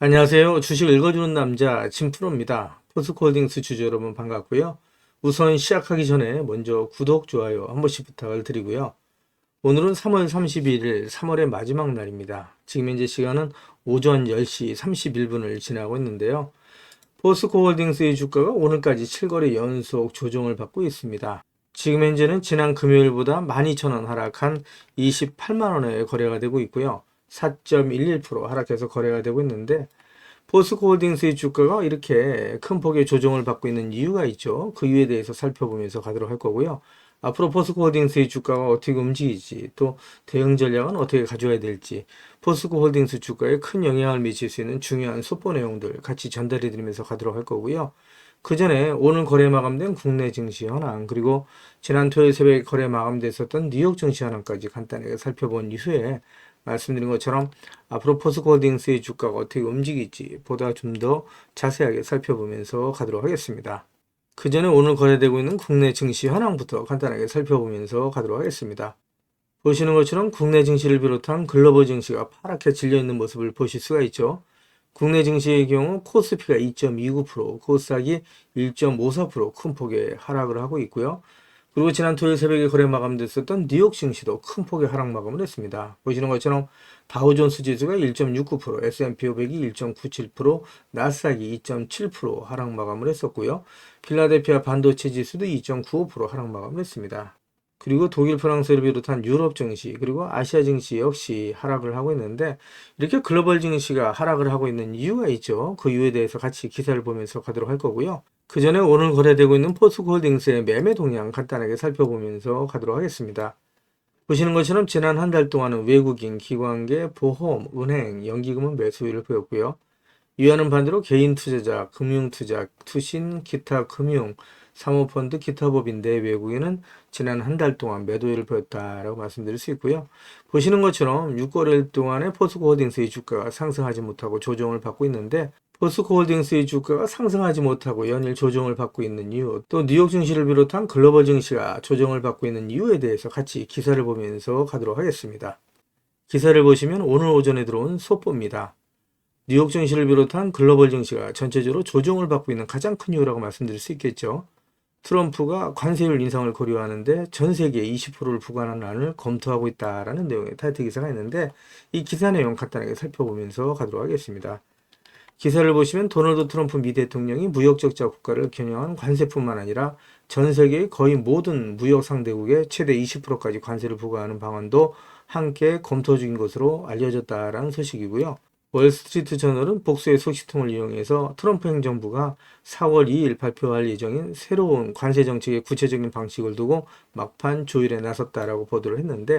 안녕하세요. 주식 읽어주는 남자 진프로입니다. 포스코홀딩스 주주 여러분 반갑고요. 우선 시작하기 전에 먼저 구독, 좋아요 한 번씩 부탁을 드리고요. 오늘은 3월 31일 3월의 마지막 날입니다. 지금 현재 시간은 오전 10시 31분을 지나고 있는데요. 포스코홀딩스의 주가가 오늘까지 7거래 연속 조정을 받고 있습니다. 지금 현재는 지난 금요일보다 12,000원 하락한 28만원에 거래가 되고 있고요. 4.11% 하락해서 거래가 되고 있는데 포스코홀딩스의 주가가 이렇게 큰 폭의 조정을 받고 있는 이유가 있죠. 그 이유에 대해서 살펴보면서 가도록 할 거고요. 앞으로 포스코홀딩스의 주가가 어떻게 움직이지, 또 대응 전략은 어떻게 가져야 될지, 포스코홀딩스 주가에 큰 영향을 미칠 수 있는 중요한 속보 내용들 같이 전달해 드리면서 가도록 할 거고요. 그 전에 오늘 거래 마감된 국내 증시 현황, 그리고 지난 토요일 새벽에 거래 마감됐었던 뉴욕 증시 현황까지 간단하게 살펴본 이후에 말씀드린 것처럼 앞으로 포스코홀딩스의 주가가 어떻게 움직일지 보다 좀 더 자세하게 살펴보면서 가도록 하겠습니다. 그 전에 오늘 거래되고 있는 국내 증시 현황부터 간단하게 살펴보면서 가도록 하겠습니다. 보시는 것처럼 국내 증시를 비롯한 글로벌 증시가 파랗게 질려있는 모습을 보실 수가 있죠. 국내 증시의 경우 코스피가 2.29%, 코스닥이 1.54% 큰 폭의 하락을 하고 있고요. 그리고 지난 토요일 새벽에 거래 마감됐었던 뉴욕 증시도 큰 폭의 하락 마감을 했습니다. 보시는 것처럼 다우존스 지수가 1.69%, S&P 500이 1.97%, 나스닥이 2.7% 하락 마감을 했었고요. 필라델피아 반도체 지수도 2.95% 하락 마감을 했습니다. 그리고 독일, 프랑스를 비롯한 유럽 증시, 그리고 아시아 증시 역시 하락을 하고 있는데, 이렇게 글로벌 증시가 하락을 하고 있는 이유가 있죠. 그 이유에 대해서 같이 기사를 보면서 가도록 할 거고요. 그 전에 오늘 거래되고 있는 포스코홀딩스의 매매 동향 간단하게 살펴보면서 가도록 하겠습니다. 보시는 것처럼 지난 한 달 동안은 외국인, 기관계, 보험, 은행, 연기금은 매수율을 보였고요. 이와는 반대로 개인 투자자, 금융투자, 투신, 기타 금융, 사모펀드, 기타 법인 내 외국인은 지난 한 달 동안 매도율을 보였다라고 말씀드릴 수 있고요. 보시는 것처럼 6거래일 동안에 포스코홀딩스의 주가가 상승하지 못하고 조정을 받고 있는데, 포스코홀딩스의 주가가 상승하지 못하고 연일 조정을 받고 있는 이유, 또 뉴욕 증시를 비롯한 글로벌 증시가 조정을 받고 있는 이유에 대해서 같이 기사를 보면서 가도록 하겠습니다. 기사를 보시면 오늘 오전에 들어온 속보입니다. 뉴욕 증시를 비롯한 글로벌 증시가 전체적으로 조정을 받고 있는 가장 큰 이유라고 말씀드릴 수 있겠죠. 트럼프가 관세율 인상을 고려하는데 전 세계에 20%를 부과하는 안을 검토하고 있다라는 내용의 타이틀 기사가 있는데, 이 기사 내용 간단하게 살펴보면서 가도록 하겠습니다. 기사를 보시면 도널드 트럼프 미 대통령이 무역 적자 국가를 겨냥한 관세뿐만 아니라 전 세계의 거의 모든 무역 상대국에 최대 20%까지 관세를 부과하는 방안도 함께 검토 중인 것으로 알려졌다라는 소식이고요. 월스트리트 저널은 복수의 소식통을 이용해서 트럼프 행정부가 4월 2일 발표할 예정인 새로운 관세 정책의 구체적인 방식을 두고 막판 조율에 나섰다라고 보도를 했는데,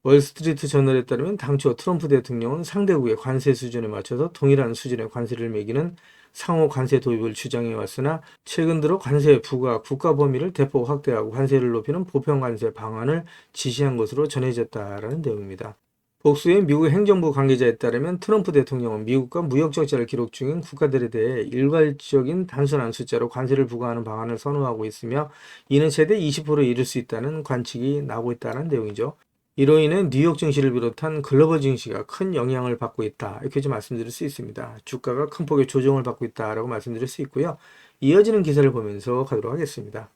월스트리트 저널에 따르면 당초 트럼프 대통령은 상대국의 관세 수준에 맞춰서 동일한 수준의 관세를 매기는 상호 관세 도입을 주장해 왔으나, 최근 들어 관세 부과 국가 범위를 대폭 확대하고 관세를 높이는 보편 관세 방안을 지시한 것으로 전해졌다라는 내용입니다. 복수의 미국 행정부 관계자에 따르면 트럼프 대통령은 미국과 무역 적자를 기록 중인 국가들에 대해 일괄적인 단순한 숫자로 관세를 부과하는 방안을 선호하고 있으며, 이는 최대 20%에 이를 수 있다는 관측이 나오고 있다는 내용이죠. 이로 인해 뉴욕 증시를 비롯한 글로벌 증시가 큰 영향을 받고 있다, 이렇게 좀 말씀드릴 수 있습니다. 주가가 큰 폭의 조정을 받고 있다라고 말씀드릴 수 있고요. 이어지는 기사를 보면서 가도록 하겠습니다.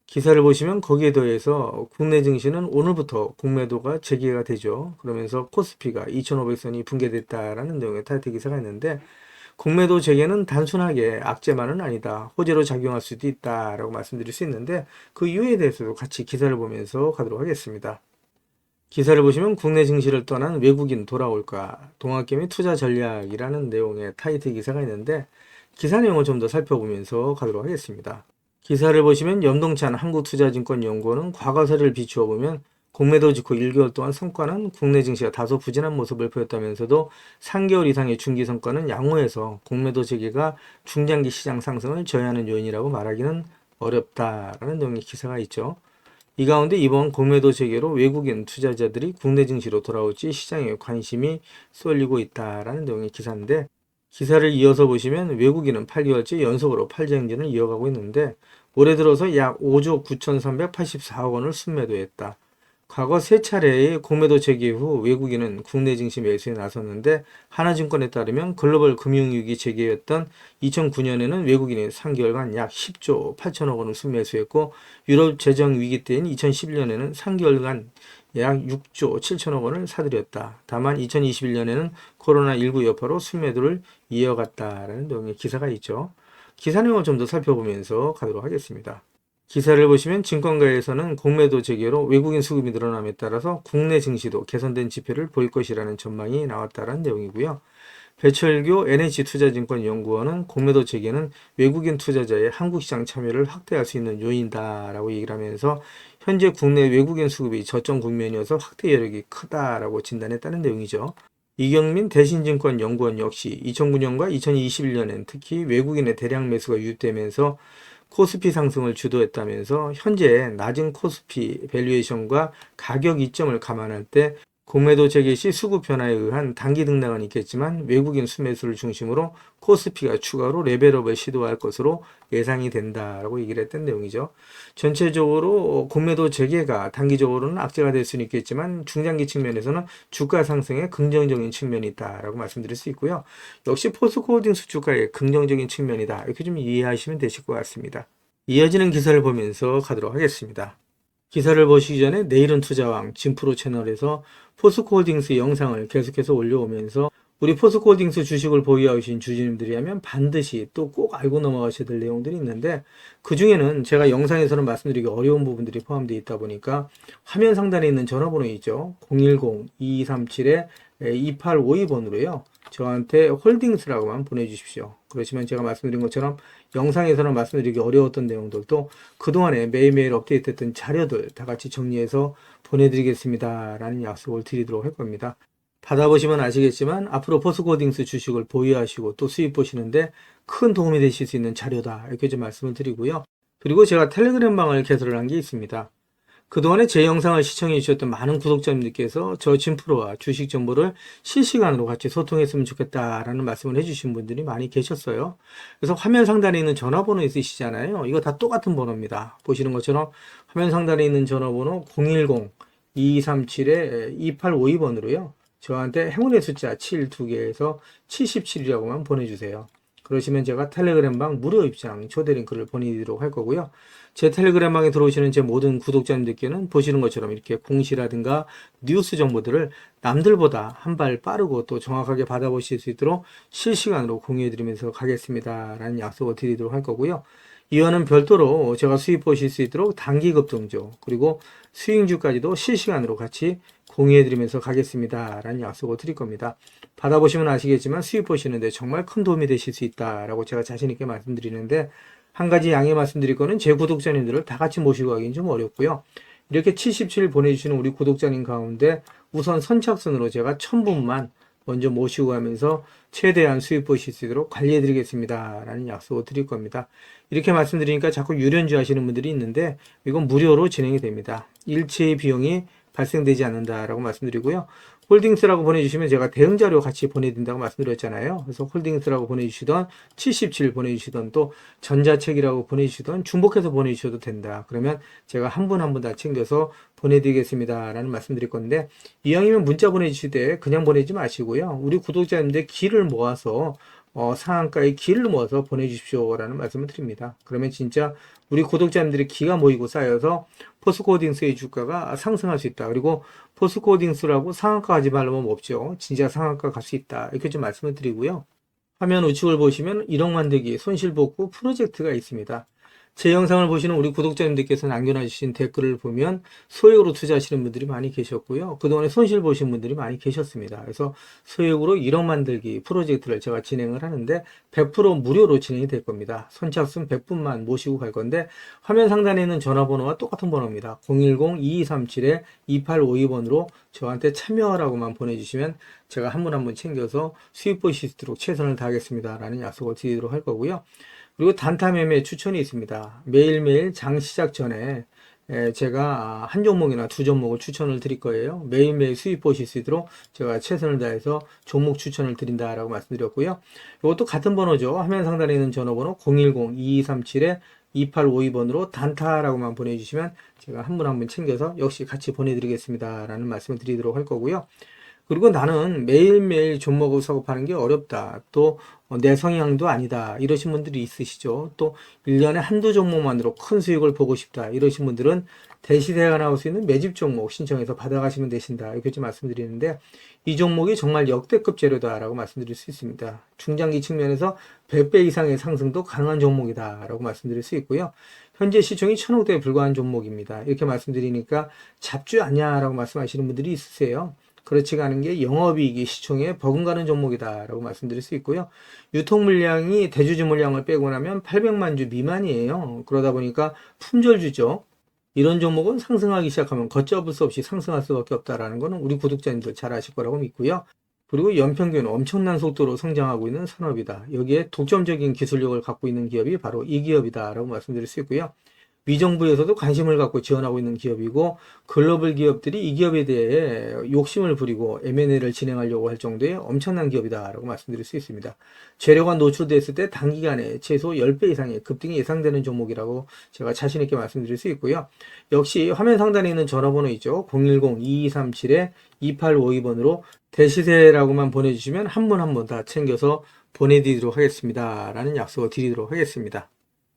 기사를 보시면 거기에 더해서 국내 증시는 오늘부터 공매도가 재개가 되죠. 그러면서 코스피가 2,500선이 붕괴됐다라는 내용의 타이틀 기사가 있는데, 공매도 재개는 단순하게 악재만은 아니다, 호재로 작용할 수도 있다라고 말씀드릴 수 있는데, 그 이유에 대해서도 같이 기사를 보면서 가도록 하겠습니다. 기사를 보시면 국내 증시를 떠난 외국인 돌아올까, 동학개미 투자 전략이라는 내용의 타이틀 기사가 있는데, 기사 내용을 좀 더 살펴보면서 가도록 하겠습니다. 기사를 보시면 염동찬 한국투자증권연구원은 과거사를 비추어 보면 공매도 직후 1개월 동안 성과는 국내 증시가 다소 부진한 모습을 보였다면서도 3개월 이상의 중기 성과는 양호해서 공매도 재개가 중장기 시장 상승을 저해하는 요인이라고 말하기는 어렵다라는 내용의 기사가 있죠. 이 가운데 이번 공매도 재개로 외국인 투자자들이 국내 증시로 돌아올지 시장에 관심이 쏠리고 있다라는 내용의 기사인데, 기사를 이어서 보시면 외국인은 8개월째 연속으로 팔자 행진을 이어가고 있는데, 올해 들어서 약 5조 9,384억 원을 순매도했다. 과거 세 차례의 공매도 재개 후 외국인은 국내 증시 매수에 나섰는데 하나증권에 따르면 글로벌 금융위기 재개였던 2009년에는 외국인이 3개월간 약 10조 8천억 원을 순매수했고 유럽 재정 위기 때인 2011년에는 3개월간 약 6조 7천억 원을 사들였다. 다만 2021년에는 코로나19 여파로 순매도를 이어갔다라는 내용의 기사가 있죠. 기사 내용을 좀 더 살펴보면서 가도록 하겠습니다. 기사를 보시면 증권가에서는 공매도 재개로 외국인 수급이 늘어남에 따라서 국내 증시도 개선된 지표를 보일 것이라는 전망이 나왔다는 내용이고요. 배철교 NH투자증권연구원은 공매도 재개는 외국인 투자자의 한국시장 참여를 확대할 수 있는 요인이다라고 얘기를 하면서 현재 국내 외국인 수급이 저점 국면이어서 확대 여력이 크다라고 진단했다는 내용이죠. 이경민 대신증권연구원 역시 2009년과 2021년엔 특히 외국인의 대량 매수가 유입되면서 코스피 상승을 주도했다면서 현재 낮은 코스피 밸류에이션과 가격 이점을 감안할 때 공매도 재개 시 수급 변화에 의한 단기 등락은 있겠지만 외국인 수매수를 중심으로 코스피가 추가로 레벨업을 시도할 것으로 예상이 된다라고 얘기를 했던 내용이죠. 전체적으로 공매도 재개가 단기적으로는 악재가 될 수는 있겠지만 중장기 측면에서는 주가 상승에 긍정적인 측면이 있다라고 말씀드릴 수 있고요. 역시 포스코홀딩스 주가의 긍정적인 측면이다. 이렇게 좀 이해하시면 되실 것 같습니다. 이어지는 기사를 보면서 가도록 하겠습니다. 기사를 보시기 전에 내일은 투자왕 진프로 채널에서 포스코홀딩스 영상을 계속해서 올려오면서 우리 포스코홀딩스 주식을 보유하고 계신 주주님들이라면 반드시 또 꼭 알고 넘어가셔야 될 내용들이 있는데 그 중에는 제가 영상에서는 말씀드리기 어려운 부분들이 포함되어 있다 보니까 화면 상단에 있는 전화번호 있죠. 010-2237-2852번으로요. 저한테 홀딩스라고만 보내주십시오. 그러시면 제가 말씀드린 것처럼 영상에서는 말씀드리기 어려웠던 내용들도 그동안에 매일매일 업데이트했던 자료들 다 같이 정리해서 보내드리겠습니다. 라는 약속을 드리도록 할 겁니다. 받아보시면 아시겠지만 앞으로 포스코홀딩스 주식을 보유하시고 또 수입 보시는데 큰 도움이 되실 수 있는 자료다. 이렇게 좀 말씀을 드리고요. 그리고 제가 텔레그램 방을 개설을 한 게 있습니다. 그동안에 제 영상을 시청해 주셨던 많은 구독자님들께서 저 진프로와 주식 정보를 실시간으로 같이 소통했으면 좋겠다라는 말씀을 해주신 분들이 많이 계셨어요. 그래서 화면 상단에 있는 전화번호 있으시잖아요. 이거 다 똑같은 번호입니다. 보시는 것처럼 화면 상단에 있는 전화번호 010-2237-2852번으로요. 저한테 행운의 숫자 7 2개에서 77이라고만 보내주세요. 그러시면 제가 텔레그램 방 무료 입장 초대 링크를 보내드리도록 할 거고요. 제 텔레그램 방에 들어오시는 제 모든 구독자님들께는 보시는 것처럼 이렇게 공시라든가 뉴스 정보들을 남들보다 한 발 빠르고 또 정확하게 받아보실 수 있도록 실시간으로 공유해드리면서 가겠습니다. 라는 약속을 드리도록 할 거고요. 이와는 별도로 제가 수입 보실 수 있도록 단기 급등주 그리고 수익주까지도 실시간으로 같이 공유해드리면서 가겠습니다. 라는 약속을 드릴 겁니다. 받아보시면 아시겠지만 수입 보시는데 정말 큰 도움이 되실 수 있다라고 제가 자신있게 말씀드리는데 한 가지 양해 말씀드릴 거는 제 구독자님들을 다 같이 모시고 가기는 좀 어렵고요. 이렇게 77 보내주시는 우리 구독자님 가운데 우선 선착순으로 제가 1000분만 먼저 모시고 가면서 최대한 수입 보실 수 있도록 관리해드리겠습니다. 라는 약속을 드릴 겁니다. 이렇게 말씀드리니까 자꾸 유련주 하시는 분들이 있는데 이건 무료로 진행이 됩니다. 일체의 비용이 발생되지 않는다라고 말씀드리고요. 홀딩스라고 보내주시면 제가 대응자료 같이 보내드린다고 말씀드렸잖아요. 그래서 홀딩스라고 보내주시던 77 보내주시던 또 전자책이라고 보내주시던 중복해서 보내주셔도 된다. 그러면 제가 한 분 한 분 다 챙겨서 보내드리겠습니다. 라는 말씀드릴 건데 이왕이면 문자 보내주실 때 그냥 보내지 마시고요. 우리 구독자님들 기를 모아서 상한가의 기를 모아서 보내주십시오. 라는 말씀을 드립니다. 그러면 진짜 우리 구독자님들의 기가 모이고 쌓여서 포스코홀딩스의 주가가 상승할 수 있다. 그리고 포스코홀딩스라고 상한가 하지 말라면 없죠. 진짜 상한가 갈 수 있다. 이렇게 좀 말씀을 드리고요. 화면 우측을 보시면 1억 만들기 손실복구 프로젝트가 있습니다. 제 영상을 보시는 우리 구독자님들께서 남겨주신 댓글을 보면 소액으로 투자하시는 분들이 많이 계셨고요. 그동안에 손실 보신 분들이 많이 계셨습니다. 그래서 소액으로 1억 만들기 프로젝트를 제가 진행을 하는데 100% 무료로 진행이 될 겁니다. 선착순 100분만 모시고 갈 건데 화면 상단에 있는 전화번호와 똑같은 번호입니다. 010-2237-2852번으로 저한테 참여하라고만 보내주시면 제가 한 분 한 분 챙겨서 수익 보실 수 있도록 최선을 다하겠습니다. 라는 약속을 드리도록 할 거고요. 그리고 단타 매매 추천이 있습니다. 매일매일 장 시작 전에 제가 한 종목이나 두 종목을 추천을 드릴 거예요. 매일매일 수익 보실 수 있도록 제가 최선을 다해서 종목 추천을 드린다라고 말씀드렸고요. 이것도 같은 번호죠. 화면 상단에 있는 전화번호 010-2237 2852번으로 단타라고만 보내주시면 제가 한 분 한 분 챙겨서 역시 같이 보내드리겠습니다 라는 말씀을 드리도록 할 거고요. 그리고 나는 매일매일 종목을 사고파는 게 어렵다. 또 내 성향도 아니다. 이러신 분들이 있으시죠. 또 1년에 한두 종목만으로 큰 수익을 보고 싶다. 이러신 분들은 대시세가 나올 수 있는 매집 종목 신청해서 받아가시면 되신다. 이렇게 좀 말씀드리는데 이 종목이 정말 역대급 재료다라고 말씀드릴 수 있습니다. 중장기 측면에서 100배 이상의 상승도 가능한 종목이다라고 말씀드릴 수 있고요. 현재 시총이 1,000억대에 불과한 종목입니다. 이렇게 말씀드리니까 잡주 아니냐라고 말씀하시는 분들이 있으세요. 그렇지가 않은 게 영업이익이 시총에 버금가는 종목이다라고 말씀드릴 수 있고요. 유통 물량이 대주주 물량을 빼고 나면 800만 주 미만이에요. 그러다 보니까 품절주죠. 이런 종목은 상승하기 시작하면 걷잡을 수 없이 상승할 수밖에 없다라는 것은 우리 구독자님들 잘 아실 거라고 믿고요. 그리고 연평균 엄청난 속도로 성장하고 있는 산업이다. 여기에 독점적인 기술력을 갖고 있는 기업이 바로 이 기업이다라고 말씀드릴 수 있고요. 미정부에서도 관심을 갖고 지원하고 있는 기업이고 글로벌 기업들이 이 기업에 대해 욕심을 부리고 M&A를 진행하려고 할 정도의 엄청난 기업이다라고 말씀드릴 수 있습니다. 재료가 노출됐을 때 단기간에 최소 10배 이상의 급등이 예상되는 종목이라고 제가 자신 있게 말씀드릴 수 있고요. 역시 화면 상단에 있는 전화번호 있죠. 010-2237-2852번으로 대시세라고만 보내주시면 한 분 한 분 다 챙겨서 보내드리도록 하겠습니다. 라는 약속을 드리도록 하겠습니다.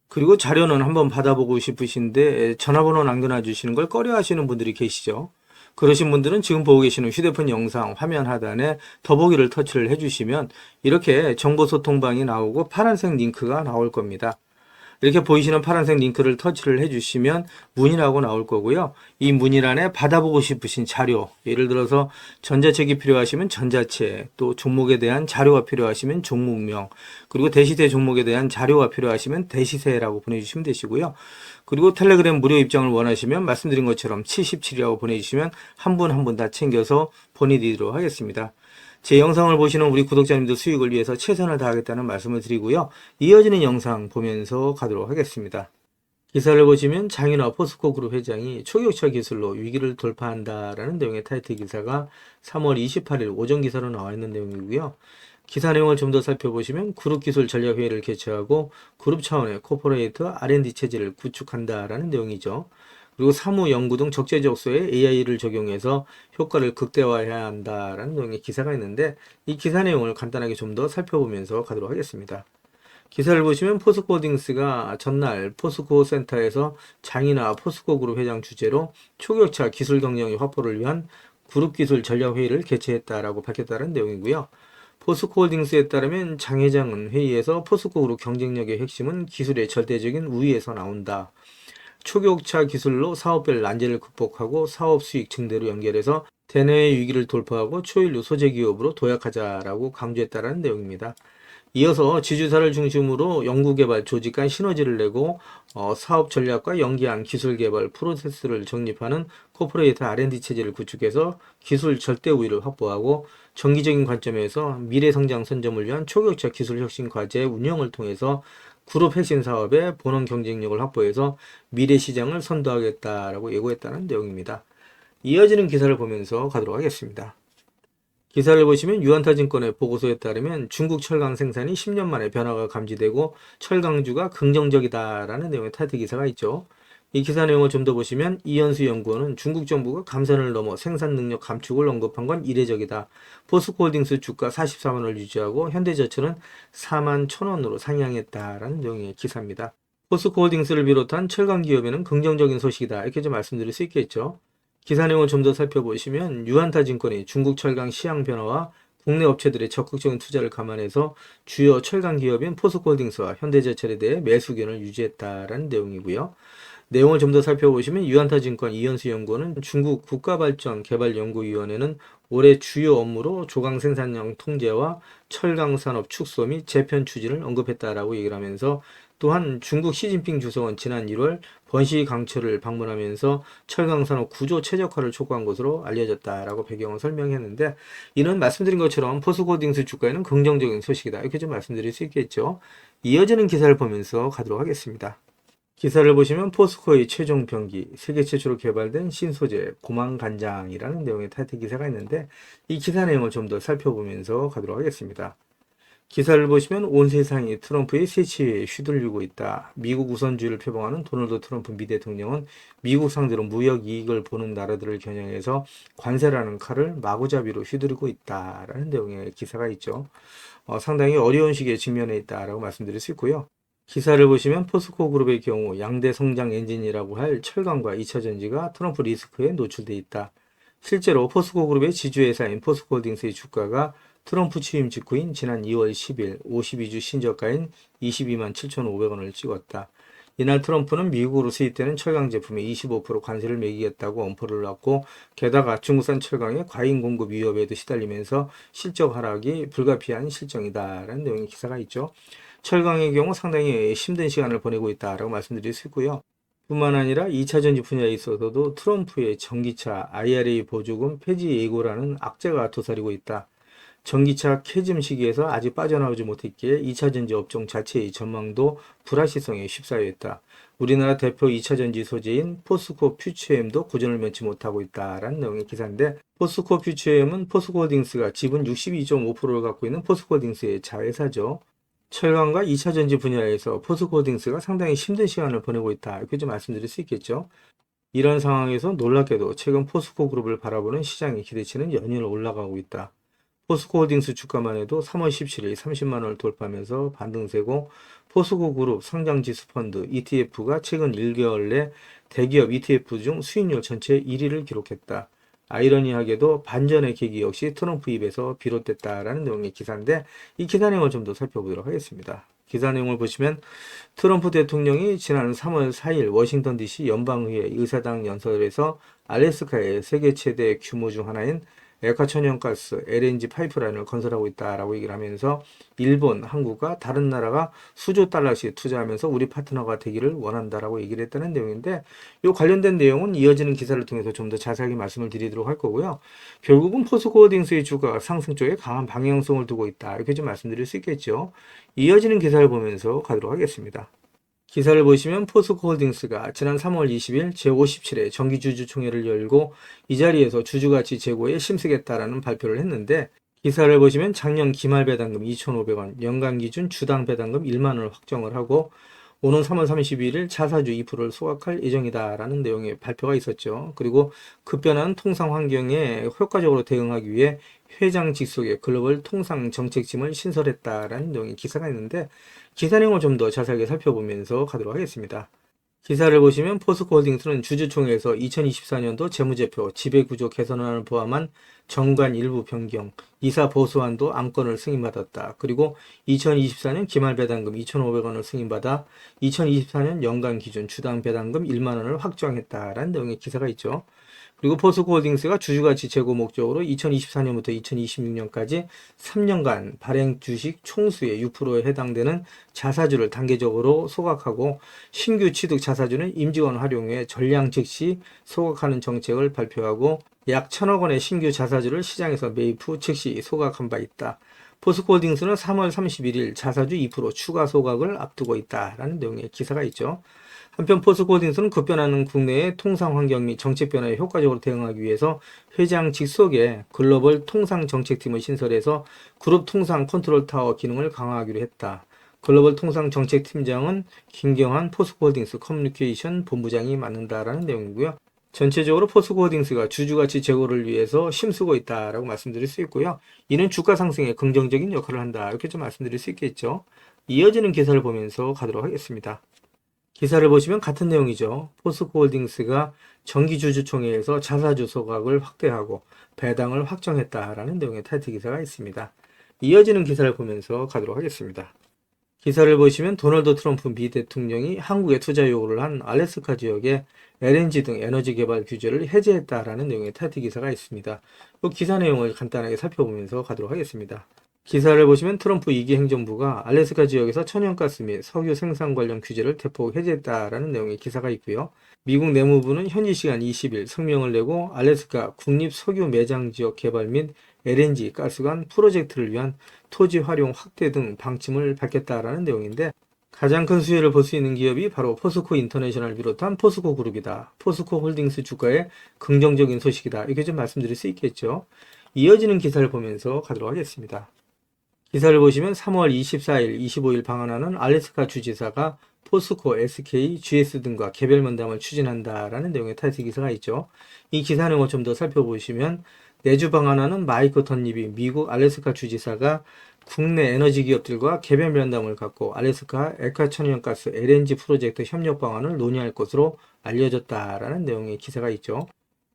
그리고 자료는 한번 받아보고 싶으신데 전화번호 남겨놔 주시는 걸 꺼려 하시는 분들이 계시죠. 그러신 분들은 지금 보고 계시는 휴대폰 영상 화면 하단에 더보기를 터치를 해주시면 이렇게 정보소통방이 나오고 파란색 링크가 나올 겁니다. 이렇게 보이시는 파란색 링크를 터치를 해주시면 문의라고 나올 거고요. 이 문의란에 받아보고 싶으신 자료, 예를 들어서 전자책이 필요하시면 전자책, 또 종목에 대한 자료가 필요하시면 종목명, 그리고 대시세 종목에 대한 자료가 필요하시면 대시세라고 보내주시면 되시고요. 그리고 텔레그램 무료 입장을 원하시면 말씀드린 것처럼 77이라고 보내주시면 한 분 한 분 다 챙겨서 보내드리도록 하겠습니다. 제 영상을 보시는 우리 구독자님들 수익을 위해서 최선을 다하겠다는 말씀을 드리고요. 이어지는 영상 보면서 가도록 하겠습니다. 기사를 보시면 장윤아 포스코 그룹 회장이 초격차 기술로 위기를 돌파한다라는 내용의 타이틀 기사가 3월 28일 오전 기사로 나와 있는 내용이고요. 기사 내용을 좀 더 살펴보시면 그룹 기술 전략 회의를 개최하고 그룹 차원의 코퍼레이트 R&D 체제를 구축한다라는 내용이죠. 그리고 사무, 연구 등 적재적소에 AI를 적용해서 효과를 극대화해야 한다라는 내용의 기사가 있는데 이 기사 내용을 간단하게 좀 더 살펴보면서 가도록 하겠습니다. 기사를 보시면 포스코홀딩스가 전날 포스코 센터에서 장인아 포스코 그룹 회장 주재로 초격차 기술 경쟁력 확보를 위한 그룹 기술 전략 회의를 개최했다라고 밝혔다는 내용이고요. 포스코홀딩스에 따르면 장 회장은 회의에서 포스코 그룹 경쟁력의 핵심은 기술의 절대적인 우위에서 나온다. 초격차 기술로 사업별 난제를 극복하고 사업 수익 증대로 연결해서 대내외 위기를 돌파하고 초일류 소재 기업으로 도약하자라고 강조했다는 내용입니다. 이어서 지주사를 중심으로 연구개발 조직 간 시너지를 내고 사업 전략과 연계한 기술 개발 프로세스를 정립하는 코퍼레이트 R&D 체제를 구축해서 기술 절대 우위를 확보하고 정기적인 관점에서 미래 성장 선점을 위한 초격차 기술 혁신 과제 운영을 통해서 그룹 핵심 사업의 본원 경쟁력을 확보해서 미래 시장을 선도하겠다라고 예고했다는 내용입니다. 이어지는 기사를 보면서 가도록 하겠습니다. 기사를 보시면 유한타증권의 보고서에 따르면 중국 철강 생산이 10년 만에 변화가 감지되고 철강주가 긍정적이다라는 내용의 타이틀 기사가 있죠. 이 기사 내용을 좀 더 보시면 이현수 연구원은 중국 정부가 감산을 넘어 생산 능력 감축을 언급한 건 이례적이다. 포스코홀딩스 주가 44만원을 유지하고 현대제철은 4만 1,000원으로 상향했다라는 내용의 기사입니다. 포스코홀딩스를 비롯한 철강 기업에는 긍정적인 소식이다. 이렇게 좀 말씀드릴 수 있겠죠. 기사 내용을 좀 더 살펴보시면 유한타증권이 중국 철강 시장 변화와 국내 업체들의 적극적인 투자를 감안해서 주요 철강 기업인 포스코홀딩스와 현대제철에 대해 매수 의견을 유지했다라는 내용이고요. 내용을 좀 더 살펴보시면 유한타증권 이현수 연구원은 중국 국가발전개발연구위원회는 올해 주요 업무로 조강 생산량 통제와 철강 산업 축소 및 재편 추진을 언급했다라고 얘기를 하면서 또한 중국 시진핑 주석은 지난 1월 번시 강철을 방문하면서 철강 산업 구조 최적화를 촉구한 것으로 알려졌다라고 배경을 설명했는데 이는 말씀드린 것처럼 포스코홀딩스 주가에는 긍정적인 소식이다. 이렇게 좀 말씀드릴 수 있겠죠. 이어지는 기사를 보면서 가도록 하겠습니다. 기사를 보시면 포스코의 최종 병기, 세계 최초로 개발된 신소재 고망간장이라는 내용의 타이틀 기사가 있는데 이 기사 내용을 좀 더 살펴보면서 가도록 하겠습니다. 기사를 보시면 온 세상이 트럼프의 새치에 휘둘리고 있다. 미국 우선주의를 표방하는 도널드 트럼프 미 대통령은 미국 상대로 무역 이익을 보는 나라들을 겨냥해서 관세라는 칼을 마구잡이로 휘두르고 있다라는 내용의 기사가 있죠. 상당히 어려운 시기에 직면해 있다라고 말씀드릴 수 있고요. 기사를 보시면 포스코 그룹의 경우 양대 성장 엔진이라고 할 철강과 2차 전지가 트럼프 리스크에 노출돼 있다. 실제로 포스코 그룹의 지주회사인 포스코홀딩스의 주가가 트럼프 취임 직후인 지난 2월 10일 52주 신저가인 22만 7,500원을 찍었다. 이날 트럼프는 미국으로 수입되는 철강 제품에 25% 관세를 매기겠다고 엄포를 놨고 게다가 중국산 철강의 과잉 공급 위협에도 시달리면서 실적 하락이 불가피한 실정이다라는 내용의 기사가 있죠. 철강의 경우 상당히 힘든 시간을 보내고 있다라고 말씀드릴 수 있고요. 뿐만 아니라 2차 전지 분야에 있어서도 트럼프의 전기차 IRA 보조금 폐지 예고라는 악재가 도사리고 있다. 전기차 캐즘 시기에서 아직 빠져나오지 못했기에 2차 전지 업종 자체의 전망도 불확실성에 휩싸여있다. 우리나라 대표 2차 전지 소재인 포스코 퓨처엠도 고전을 면치 못하고 있다라는 내용의 기사인데, 포스코 퓨처엠은 포스코홀딩스가 지분 62.5%를 갖고 있는 포스코홀딩스의 자회사죠. 철강과 2차 전지 분야에서 포스코홀딩스가 상당히 힘든 시간을 보내고 있다. 이렇게 좀 말씀드릴 수 있겠죠. 이런 상황에서 놀랍게도 최근 포스코 그룹을 바라보는 시장의 기대치는 연일 올라가고 있다. 포스코홀딩스 주가만 해도 3월 17일 30만 원을 돌파하면서 반등세고, 포스코 그룹 상장지수 펀드 ETF가 최근 1개월 내 대기업 ETF 중 수익률 전체 1위를 기록했다. 아이러니하게도 반전의 계기 역시 트럼프 입에서 비롯됐다라는 내용의 기사인데, 이 기사 내용을 좀 더 살펴보도록 하겠습니다. 기사 내용을 보시면 트럼프 대통령이 지난 3월 4일 워싱턴 DC 연방의회 의사당 연설에서 알래스카의 세계 최대 규모 중 하나인 액화천연가스 LNG 파이프라인을 건설하고 있다라고 얘기를 하면서 일본, 한국과 다른 나라가 수조 달러씩 투자하면서 우리 파트너가 되기를 원한다라고 얘기를 했다는 내용인데, 이 관련된 내용은 이어지는 기사를 통해서 좀 더 자세하게 말씀을 드리도록 할 거고요. 결국은 포스코홀딩스의 주가가 상승 쪽에 강한 방향성을 두고 있다, 이렇게 좀 말씀드릴 수 있겠죠. 이어지는 기사를 보면서 가도록 하겠습니다. 기사를 보시면 포스코홀딩스가 지난 3월 20일 제57회 정기주주총회를 열고 이 자리에서 주주가치 제고에 심쓰겠다라는 발표를 했는데, 기사를 보시면 작년 기말 배당금 2,500원, 연간 기준 주당 배당금 1만 원을 확정을 하고 오는 3월 31일 자사주 2%를 소각할 예정이다라는 내용의 발표가 있었죠. 그리고 급변한 통상 환경에 효과적으로 대응하기 위해 회장 직속의 글로벌 통상 정책팀을 신설했다라는 내용의 기사가 있는데, 기사 내용을 좀 더 자세하게 살펴보면서 가도록 하겠습니다. 기사를 보시면 포스코홀딩스는 주주총회에서 2024년도 재무제표 지배구조 개선안을 포함한 정관 일부 변경, 이사 보수안도 안건을 승인받았다. 그리고 2024년 기말 배당금 2,500원을 승인받아 2024년 연간 기준 주당 배당금 1만 원을 확정했다라는 내용의 기사가 있죠. 그리고 포스코홀딩스가 주주가치 제고 목적으로 2024년부터 2026년까지 3년간 발행 주식 총수의 6%에 해당되는 자사주를 단계적으로 소각하고 신규 취득 자사주는 임직원 활용에 전량 즉시 소각하는 정책을 발표하고 약 1,000억 원의 신규 자사주를 시장에서 매입 후 즉시 소각한 바 있다. 포스코홀딩스는 3월 31일 자사주 2% 추가 소각을 앞두고 있다라는 내용의 기사가 있죠. 한편 포스코홀딩스는 급변하는 국내의 통상 환경 및 정책 변화에 효과적으로 대응하기 위해서 회장 직속의 글로벌 통상 정책팀을 신설해서 그룹 통상 컨트롤 타워 기능을 강화하기로 했다. 글로벌 통상 정책팀장은 김경환 포스코홀딩스 커뮤니케이션 본부장이 맡는다라는 내용이고요. 전체적으로 포스코홀딩스가 주주가치 제고를 위해서 힘쓰고 있다라고 말씀드릴 수 있고요. 이는 주가 상승에 긍정적인 역할을 한다, 이렇게 좀 말씀드릴 수 있겠죠. 이어지는 기사를 보면서 가도록 하겠습니다. 기사를 보시면 같은 내용이죠. 포스코홀딩스가 정기주주총회에서 자사주 소각을 확대하고 배당을 확정했다라는 내용의 타이틀 기사가 있습니다. 이어지는 기사를 보면서 가도록 하겠습니다. 기사를 보시면 도널드 트럼프 미 대통령이 한국에 투자 요구를 한 알래스카 지역의 LNG 등 에너지 개발 규제를 해제했다라는 내용의 타이틀 기사가 있습니다. 이 기사 내용을 간단하게 살펴보면서 가도록 하겠습니다. 기사를 보시면 트럼프 2기 행정부가 알래스카 지역에서 천연가스 및 석유 생산 관련 규제를 대폭 해제했다라는 내용의 기사가 있고요. 미국 내무부는 현지 시간 20일 성명을 내고 알래스카 국립 석유 매장 지역 개발 및 LNG 가스관 프로젝트를 위한 토지 활용 확대 등 방침을 밝혔다라는 내용인데, 가장 큰 수혜를 볼 수 있는 기업이 바로 포스코 인터내셔널을 비롯한 포스코 그룹이다. 포스코 홀딩스 주가의 긍정적인 소식이다, 이렇게 좀 말씀드릴 수 있겠죠. 이어지는 기사를 보면서 가도록 하겠습니다. 기사를 보시면 3월 24일, 25일 방한하는 알래스카 주지사가 포스코, SK, GS 등과 개별 면담을 추진한다라는 내용의 타이틀 기사가 있죠. 이 기사 내용을 좀 더 살펴보시면 내주 방한하는 마이크 덧립이 미국 알래스카 주지사가 국내 에너지 기업들과 개별 면담을 갖고 알래스카 액화천연가스 LNG 프로젝트 협력 방안을 논의할 것으로 알려졌다라는 내용의 기사가 있죠.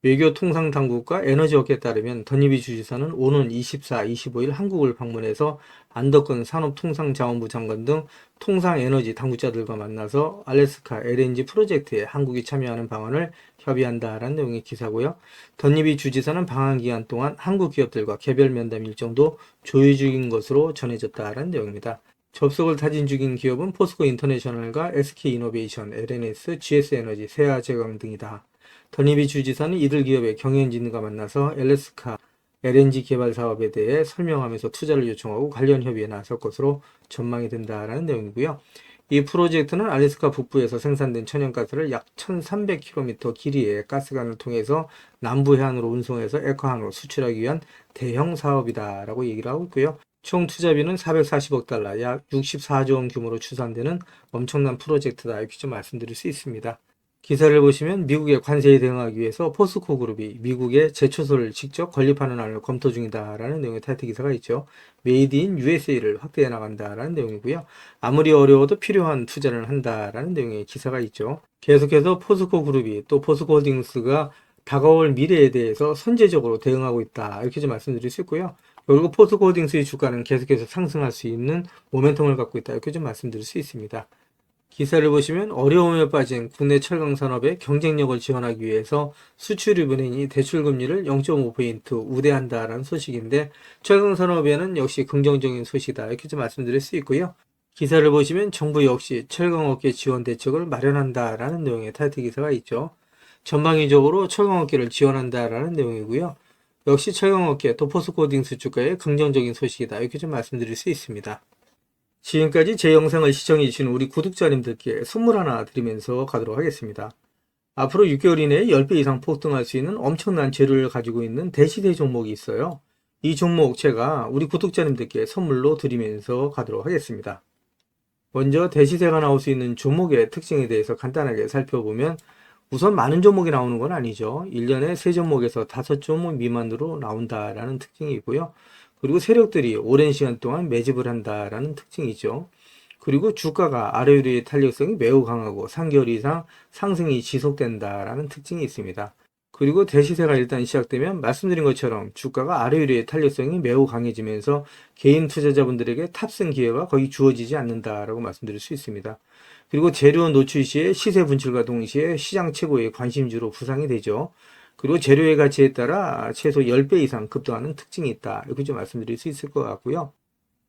외교통상당국과 에너지업계에 따르면 덧니비 주지사는 오는 24, 25일 한국을 방문해서 안덕근 산업통상자원부 장관 등 통상에너지 당국자들과 만나서 알래스카 LNG 프로젝트에 한국이 참여하는 방안을 협의한다라는 내용의 기사고요. 덧니비 주지사는 방한 기간 동안 한국 기업들과 개별 면담 일정도 조율 중인 것으로 전해졌다라는 내용입니다. 접속을 타진 중인 기업은 포스코 인터내셔널과 SK이노베이션, LNS, GS에너지, 세아제강 등이다. 덧니비 주지사는 이들 기업의 경영진과 만나서 알래스카 LNG 개발 사업에 대해 설명하면서 투자를 요청하고 관련 협의에 나설 것으로 전망이 된다라는 내용이고요. 이 프로젝트는 알래스카 북부에서 생산된 천연가스를 약 1300km 길이의 가스관을 통해서 남부 해안으로 운송해서 액화항으로 수출하기 위한 대형 사업이다라고 얘기를 하고 있고요. 총 투자비는 440억 달러, 약 64조 원 규모로 추산되는 엄청난 프로젝트다 이렇게 좀 말씀드릴 수 있습니다. 기사를 보시면 미국의 관세에 대응하기 위해서 포스코 그룹이 미국의 제초소를 직접 건립하는 안을 검토 중이다라는 내용의 타이틀 기사가 있죠. 메이드 인 USA를 확대해 나간다라는 내용이고요. 아무리 어려워도 필요한 투자를 한다라는 내용의 기사가 있죠. 계속해서 포스코 그룹이 또 포스코 홀딩스가 다가올 미래에 대해서 선제적으로 대응하고 있다 이렇게 좀 말씀드릴 수 있고요. 결국 포스코 홀딩스의 주가는 계속해서 상승할 수 있는 모멘텀을 갖고 있다 이렇게 좀 말씀드릴 수 있습니다. 기사를 보시면 어려움에 빠진 국내 철강 산업의 경쟁력을 지원하기 위해서 수출입은행이 대출금리를 0.5포인트 우대한다라는 소식인데 철강 산업에는 역시 긍정적인 소식이다 이렇게 좀 말씀드릴 수 있고요. 기사를 보시면 정부 역시 철강업계 지원 대책을 마련한다라는 내용의 타이틀 기사가 있죠. 전방위적으로 철강업계를 지원한다라는 내용이고요. 역시 철강업계 또 포스코홀딩스 주가의 긍정적인 소식이다 이렇게 좀 말씀드릴 수 있습니다. 지금까지 제 영상을 시청해주신 우리 구독자님들께 선물 하나 드리면서 가도록 하겠습니다. 앞으로 6개월 이내에 10배 이상 폭등할 수 있는 엄청난 재료를 가지고 있는 대시대 종목이 있어요. 이 종목 제가 우리 구독자님들께 선물로 드리면서 가도록 하겠습니다. 먼저 대시세가 나올 수 있는 종목의 특징에 대해서 간단하게 살펴보면 우선 많은 종목이 나오는 건 아니죠. 1년에 3종목에서 5종목 미만으로 나온다라는 특징이 있고요. 그리고 세력들이 오랜 시간 동안 매집을 한다라는 특징이죠. 그리고 주가가 아래 위의 탄력성이 매우 강하고 3개월 이상 상승이 지속된다라는 특징이 있습니다. 그리고 대시세가 일단 시작되면 말씀드린 것처럼 주가가 아래 위의 탄력성이 매우 강해지면서 개인 투자자분들에게 탑승 기회가 거의 주어지지 않는다라고 말씀드릴 수 있습니다. 그리고 재료 노출 시에 시세 분출과 동시에 시장 최고의 관심주로 부상이 되죠. 그리고 재료의 가치에 따라 최소 10배 이상 급등하는 특징이 있다. 이렇게 좀 말씀드릴 수 있을 것 같고요.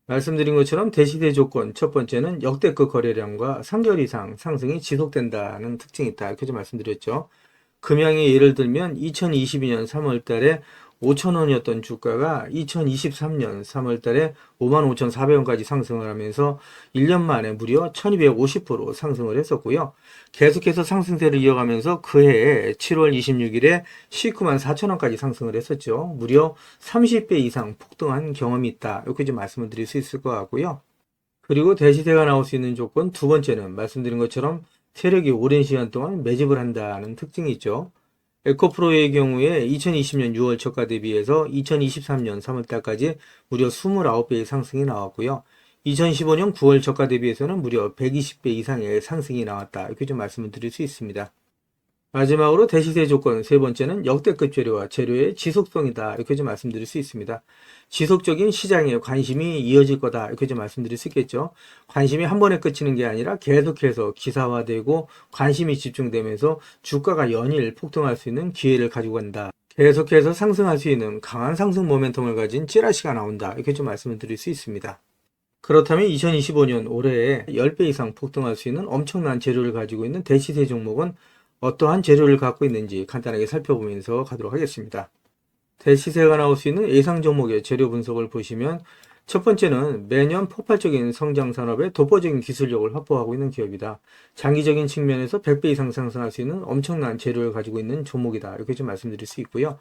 말씀드린 것처럼 대시대 조건 첫 번째는 역대급 거래량과 3개월 이상 상승이 지속된다는 특징이 있다. 이렇게 좀 말씀드렸죠. 금양의 예를 들면 2022년 3월 달에 5,000원이었던 주가가 2023년 3월 달에 55,400원까지 상승을 하면서 1년 만에 무려 1250% 상승을 했었고요. 계속해서 상승세를 이어가면서 그해 7월 26일에 194,000원까지 상승을 했었죠. 무려 30배 이상 폭등한 경험이 있다. 이렇게 좀 말씀을 드릴 수 있을 것 같고요. 그리고 대시세가 나올 수 있는 조건 두 번째는 말씀드린 것처럼 세력이 오랜 시간 동안 매집을 한다는 특징이 있죠. 에코프로의 경우에 2020년 6월 저가 대비해서 2023년 3월 달까지 무려 29배의 상승이 나왔고요. 2015년 9월 저가 대비해서는 무려 120배 이상의 상승이 나왔다. 이렇게 좀 말씀을 드릴 수 있습니다. 마지막으로 대시세 조건 세 번째는 역대급 재료와 재료의 지속성이다. 이렇게 좀 말씀드릴 수 있습니다. 지속적인 시장에 관심이 이어질 거다. 이렇게 좀 말씀드릴 수 있겠죠. 관심이 한 번에 그치는 게 아니라 계속해서 기사화되고 관심이 집중되면서 주가가 연일 폭등할 수 있는 기회를 가지고 간다. 계속해서 상승할 수 있는 강한 상승 모멘텀을 가진 찌라시가 나온다. 이렇게 좀 말씀을 드릴 수 있습니다. 그렇다면 2025년 올해에 10배 이상 폭등할 수 있는 엄청난 재료를 가지고 있는 대시세 종목은 어떠한 재료를 갖고 있는지 간단하게 살펴보면서 가도록 하겠습니다. 대시세가 나올 수 있는 예상 종목의 재료 분석을 보시면 첫 번째는 매년 폭발적인 성장 산업의 독보적인 기술력을 확보하고 있는 기업이다. 장기적인 측면에서 100배 이상 상승할 수 있는 엄청난 재료를 가지고 있는 종목이다. 이렇게 좀 말씀드릴 수 있고요.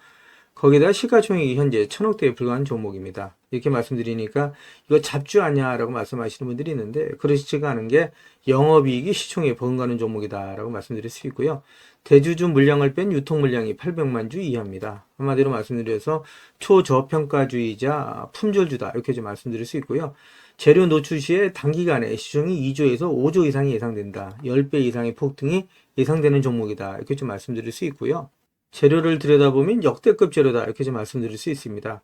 거기다가 시가총액이 현재 1,000억대에 불과한 종목입니다. 이렇게 말씀드리니까 이거 잡주 아니야라고 말씀하시는 분들이 있는데 그러시지가 않은 게 영업이익이 시총에 버금가는 종목이다라고 말씀드릴 수 있고요. 대주주 물량을 뺀 유통 물량이 800만 주 이하입니다. 한마디로 말씀드려서 초저평가주의자 품절주다 이렇게 좀 말씀드릴 수 있고요. 재료 노출 시에 단기간에 시총이 2조에서 5조 이상이 예상된다. 10배 이상의 폭등이 예상되는 종목이다. 이렇게 좀 말씀드릴 수 있고요. 재료를 들여다보면 역대급 재료다. 이렇게 좀 말씀드릴 수 있습니다.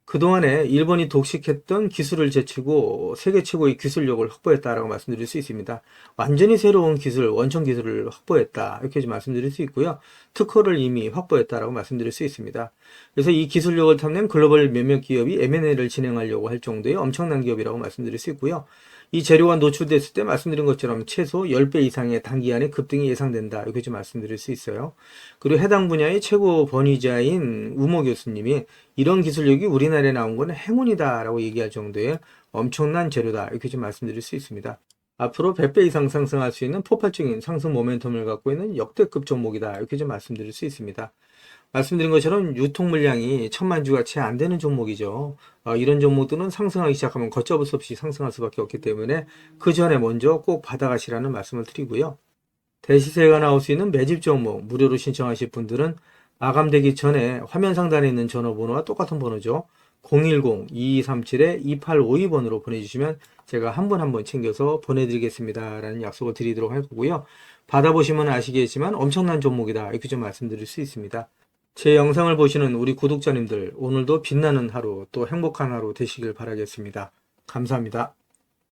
그동안에 일본이 독식했던 기술을 제치고 세계 최고의 기술력을 확보했다라고 말씀드릴 수 있습니다. 완전히 새로운 기술, 원천 기술을 확보했다. 이렇게 좀 말씀드릴 수 있고요. 특허를 이미 확보했다라고 말씀드릴 수 있습니다. 그래서 이 기술력을 탐낸 글로벌 몇몇 기업이 M&A를 진행하려고 할 정도의 엄청난 기업이라고 말씀드릴 수 있고요. 이 재료가 노출됐을 때 말씀드린 것처럼 최소 10배 이상의 단기간에 급등이 예상된다. 이렇게 좀 말씀드릴 수 있어요. 그리고 해당 분야의 최고 권위자인 우모 교수님이 이런 기술력이 우리나라에 나온 건 행운이다 라고 얘기할 정도의 엄청난 재료다. 이렇게 좀 말씀드릴 수 있습니다. 앞으로 100배 이상 상승할 수 있는 폭발적인 상승 모멘텀을 갖고 있는 역대급 종목이다. 이렇게 좀 말씀드릴 수 있습니다. 말씀드린 것처럼 유통 물량이 1,000만 주가 채 안 되는 종목이죠. 이런 종목들은 상승하기 시작하면 걷잡을 수 없이 상승할 수밖에 없기 때문에 그 전에 먼저 꼭 받아가시라는 말씀을 드리고요. 대시세가 나올 수 있는 매집 종목 무료로 신청하실 분들은 마감되기 전에 화면 상단에 있는 전화번호와 똑같은 번호죠. 010-2237-2852번으로 보내주시면 제가 한 분 한 분 챙겨서 보내드리겠습니다. 라는 약속을 드리도록 할 거고요. 받아보시면 아시겠지만 엄청난 종목이다. 이렇게 좀 말씀드릴 수 있습니다. 제 영상을 보시는 우리 구독자님들 오늘도 빛나는 하루 또 행복한 하루 되시길 바라겠습니다. 감사합니다.